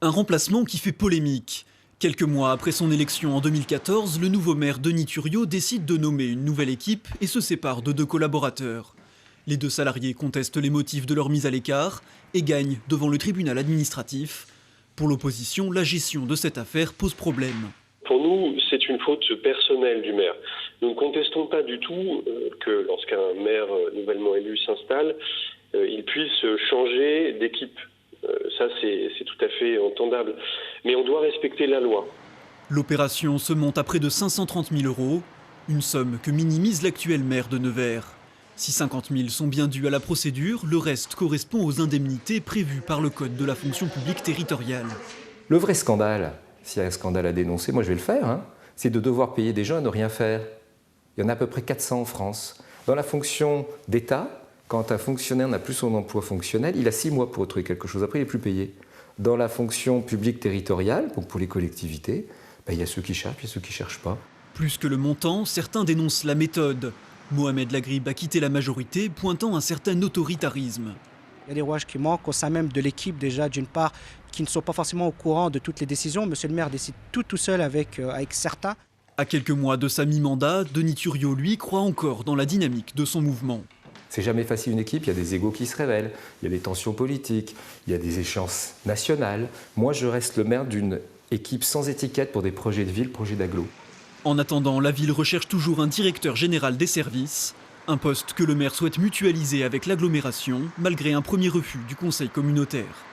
Un remplacement qui fait polémique. Quelques mois après son élection en 2014, le nouveau maire Denis Thuriot décide de nommer une nouvelle équipe et se sépare de 2 collaborateurs. Les 2 salariés contestent les motifs de leur mise à l'écart et gagnent devant le tribunal administratif. Pour l'opposition, la gestion de cette affaire pose problème. Pour nous, c'est une faute personnelle du maire. Nous ne contestons pas du tout que lorsqu'un maire nouvellement élu s'installe, il puisse changer d'équipe. Ça, c'est tout à fait entendable. Mais on doit respecter la loi. L'opération se monte à près de 530 000 €, une somme que minimise l'actuel maire de Nevers. Si 50 000 sont bien dus à la procédure, le reste correspond aux indemnités prévues par le Code de la fonction publique territoriale. Le vrai scandale, s'il y a un scandale à dénoncer, moi je vais le faire, c'est de devoir payer des gens à ne rien faire. Il y en a à peu près 400 en France. Dans la fonction d'État, quand un fonctionnaire n'a plus son emploi fonctionnel, il a 6 mois pour retrouver quelque chose, après il n'est plus payé. Dans la fonction publique territoriale, donc pour les collectivités, il y a ceux qui cherchent et ceux qui ne cherchent pas. Plus que le montant, certains dénoncent la méthode. Mohamed Lagrib a quitté la majorité, pointant un certain autoritarisme. Il y a des rouages qui manquent au sein même de l'équipe déjà, d'une part, qui ne sont pas forcément au courant de toutes les décisions. Monsieur le maire décide tout seul avec certains. À quelques mois de sa mi-mandat, Denis Thuriot, lui, croit encore dans la dynamique de son mouvement. C'est jamais facile une équipe, il y a des égos qui se révèlent, il y a des tensions politiques, il y a des échéances nationales. Moi, je reste le maire d'une équipe sans étiquette pour des projets de ville, projets d'agglo. En attendant, la ville recherche toujours un directeur général des services, un poste que le maire souhaite mutualiser avec l'agglomération, malgré un premier refus du conseil communautaire.